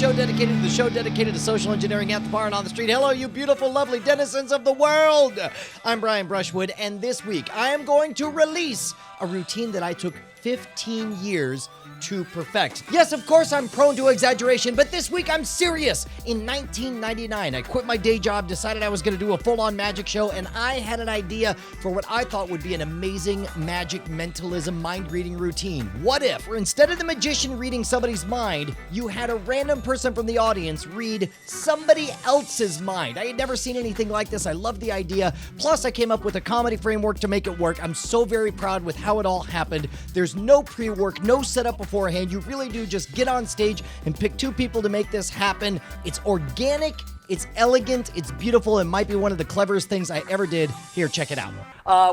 show dedicated to social engineering at the bar and on the street. Hello, you beautiful, lovely denizens of the world. I'm Brian Brushwood, and this week I am going to release a routine that I took 15 years to perfect. Yes, of course, I'm prone to exaggeration, but this week I'm serious. In 1999, I quit my day job, decided I was going to do a full-on magic show, and I had an idea for what I thought would be an amazing magic mentalism mind-reading routine. What if, instead of the magician reading somebody's mind, you had a random person from the audience read somebody else's mind? I had never seen anything like this. I loved the idea. Plus, I came up with a comedy framework to make it work. I'm so very proud with how it all happened. There's no pre-work, no setup beforehand. You really do just get on stage and pick two people to make this happen. It's organic, it's elegant, it's beautiful. It might be one of the cleverest things I ever did. Here, check it out.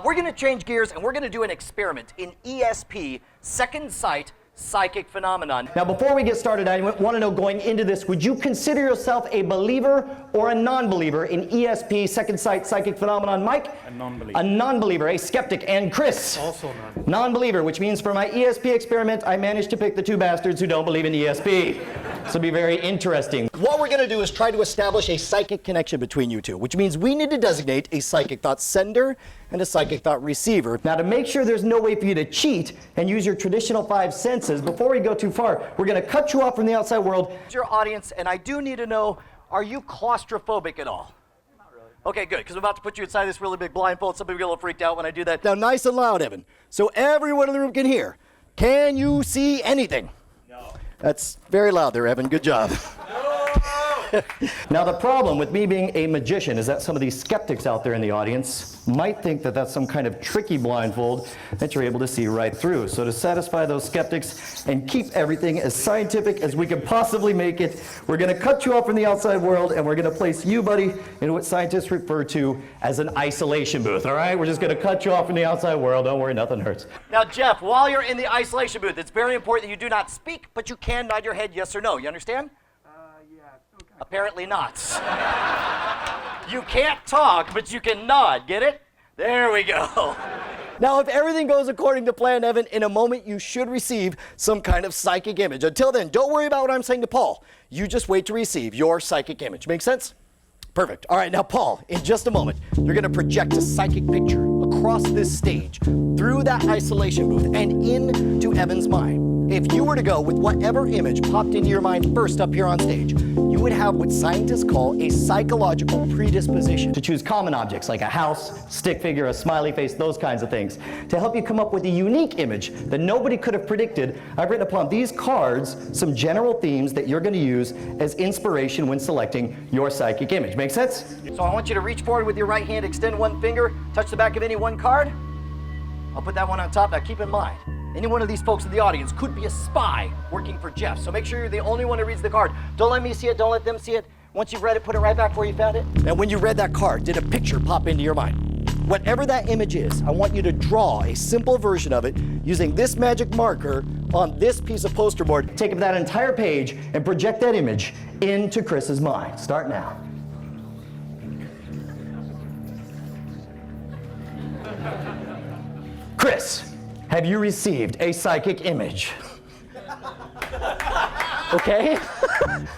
We're going to change gears and we're going to do an experiment in ESP, Second Sight Psychic Phenomenon. Now, before we get started, I want to know, going into this, would you consider yourself a believer or a non-believer in ESP, Second Sight Psychic Phenomenon? Mike? A non-believer. A non-believer, a skeptic. And Chris? Also non-believer. Non-believer, which means for my ESP experiment, I managed to pick the two bastards who don't believe in ESP. This will be very interesting. What we're going to do is try to establish a psychic connection between you two, which means we need to designate a psychic thought sender and a psychic thought receiver. Now, to make sure there's no way for you to cheat and use your traditional five senses, before we go too far, we're going to cut you off from the outside world. Your audience, and I do need to know, are you claustrophobic at all? Not really. Okay, good, because I'm about to put you inside this really big blindfold. Some people get a little freaked out when I do that. Now, nice and loud, Evan, so everyone in the room can hear. Can you see anything? No. That's very loud there, Evan. Good job. Now, the problem with me being a magician is that some of these skeptics out there in the audience might think that that's some kind of tricky blindfold that you're able to see right through. So to satisfy those skeptics and keep everything as scientific as we can possibly make it, we're going to cut you off from the outside world and we're going to place you, buddy, in what scientists refer to as an isolation booth, all right? We're just going to cut you off from the outside world. Don't worry, nothing hurts. Now, Jeff, while you're in the isolation booth, it's very important that you do not speak, but you can nod your head yes or no. You understand? Apparently not. You can't talk, but you can nod. Get it? There we go. Now, if everything goes according to plan, Evan, in a moment you should receive some kind of psychic image. Until then, don't worry about what I'm saying to Paul. You just wait to receive your psychic image. Make sense? Perfect. All right, now, Paul, in just a moment, you're going to project a psychic picture across this stage, through that isolation booth, and into Evan's mind. If you were to go with whatever image popped into your mind first up here on stage, you would have what scientists call a psychological predisposition to choose common objects like a house, stick figure, a smiley face, those kinds of things. To help you come up with a unique image that nobody could have predicted, I've written upon these cards some general themes that you're going to use as inspiration when selecting your psychic image. Make sense? So I want you to reach forward with your right hand, extend one finger, touch the back of any one card. I'll put that one on top. Now keep in mind, any one of these folks in the audience could be a spy working for Jeff. So make sure you're the only one who reads the card. Don't let me see it. Don't let them see it. Once you've read it, put it right back where you found it. Now, when you read that card, did a picture pop into your mind? Whatever that image is, I want you to draw a simple version of it using this magic marker on this piece of poster board. Take that entire page and project that image into Chris's mind. Start now. Chris, have you received a psychic image? Okay?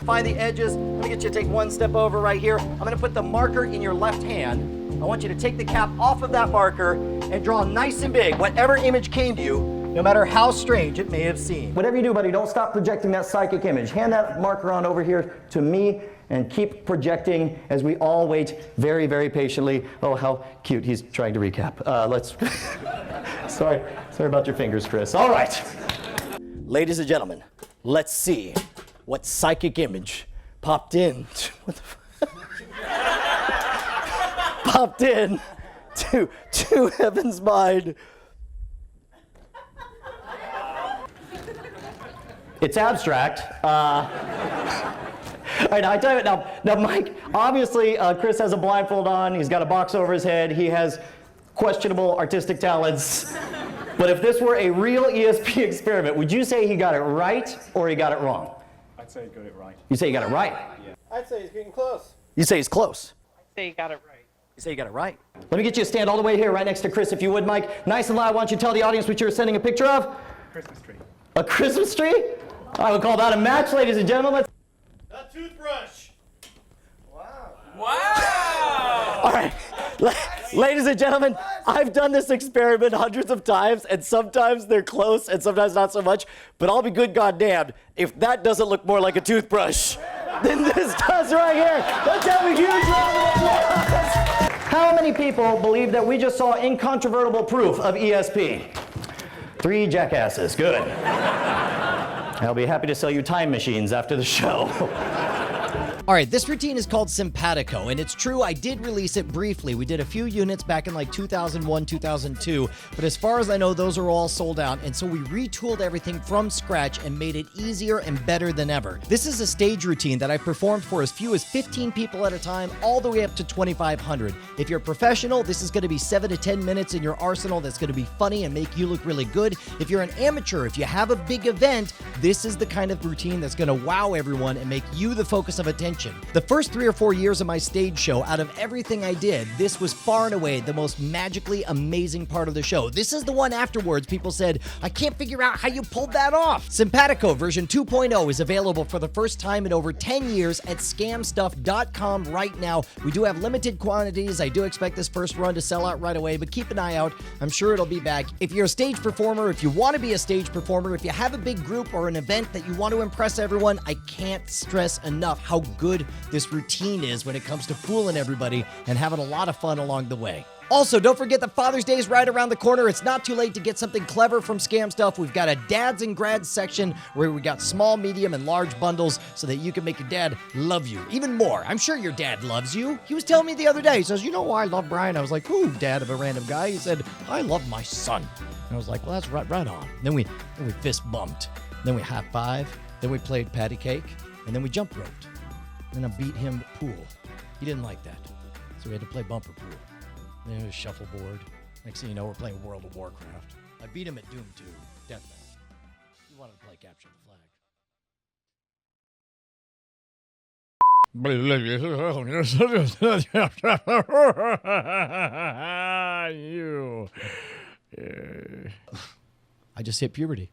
Find the edges. Let me get you to take one step over right here. I'm going to put the marker in your left hand. I want you to take the cap off of that marker and draw nice and big whatever image came to you, no matter how strange it may have seemed. Whatever you do, buddy, don't stop projecting that psychic image. Hand that marker on over here to me and keep projecting as we all wait very, very patiently. Oh, how cute. He's trying to recap. Sorry about your fingers, Chris. All right. Ladies and gentlemen, let's see what psychic image popped in. What the popped in to Evan's mind. It's abstract. All right, I tell you now, Mike, obviously Chris has a blindfold on. He's got a box over his head. He has questionable artistic talents. But if this were a real ESP experiment, would you say he got it right or he got it wrong? I'd say he got it right. You say he got it right? Yeah. I'd say he's getting close. You say he's close? I'd say he got it right. You say you got it right. Let me get you to stand all the way here, right next to Chris, if you would, Mike. Nice and loud. Why don't you tell the audience what you were sending a picture of? Christmas tree. A Christmas tree? I would call that a match, ladies and gentlemen. toothbrush. All right, ladies and gentlemen, I've done this experiment hundreds of times, and sometimes they're close, and sometimes not so much, but I'll be good goddamned if that doesn't look more like a toothbrush than this does right here. Let's have a huge round of applause. How many people believe that we just saw incontrovertible proof of ESP? 3 jackasses, good. I'll be happy to sell you time machines after the show. All right, this routine is called Simpatico, and it's true, I did release it briefly. We did a few units back in like 2001, 2002, but as far as I know, those are all sold out, and so we retooled everything from scratch and made it easier and better than ever. This is a stage routine that I performed for as few as 15 people at a time, all the way up to 2,500. If you're a professional, this is going to be 7 to 10 minutes in your arsenal that's going to be funny and make you look really good. If you're an amateur, if you have a big event, this is the kind of routine that's going to wow everyone and make you the focus of attention. The first 3 or 4 years of my stage show, out of everything I did, this was far and away the most magically amazing part of the show. This is the one afterwards people said, I can't figure out how you pulled that off. Simpatico version 2.0 is available for the first time in over 10 years at scamstuff.com right now. We do have limited quantities. I do expect this first run to sell out right away, but keep an eye out. I'm sure it'll be back. If you're a stage performer, if you want to be a stage performer, if you have a big group or an event that you want to impress everyone, I can't stress enough how good this routine is when it comes to fooling everybody and having a lot of fun along the way. Also, don't forget that Father's Day is right around the corner. It's not too late to get something clever from Scam Stuff. We've got a dads and grads section where we got small, medium, and large bundles so that you can make your dad love you even more. I'm sure your dad loves you. He was telling me the other day, he says, you know why I love Brian? I was like, ooh, dad of a random guy. He said, I love my son. And I was like, well, that's right on. Then we fist bumped. Then we high five. Then we played patty cake. And then we jump roped. Then I beat him pool. He didn't like that. So we had to play bumper pool. Then it was shuffleboard. Next thing you know, we're playing World of Warcraft. I beat him at Doom 2, Deathmatch. He wanted to play Capture the Flag. I just hit puberty.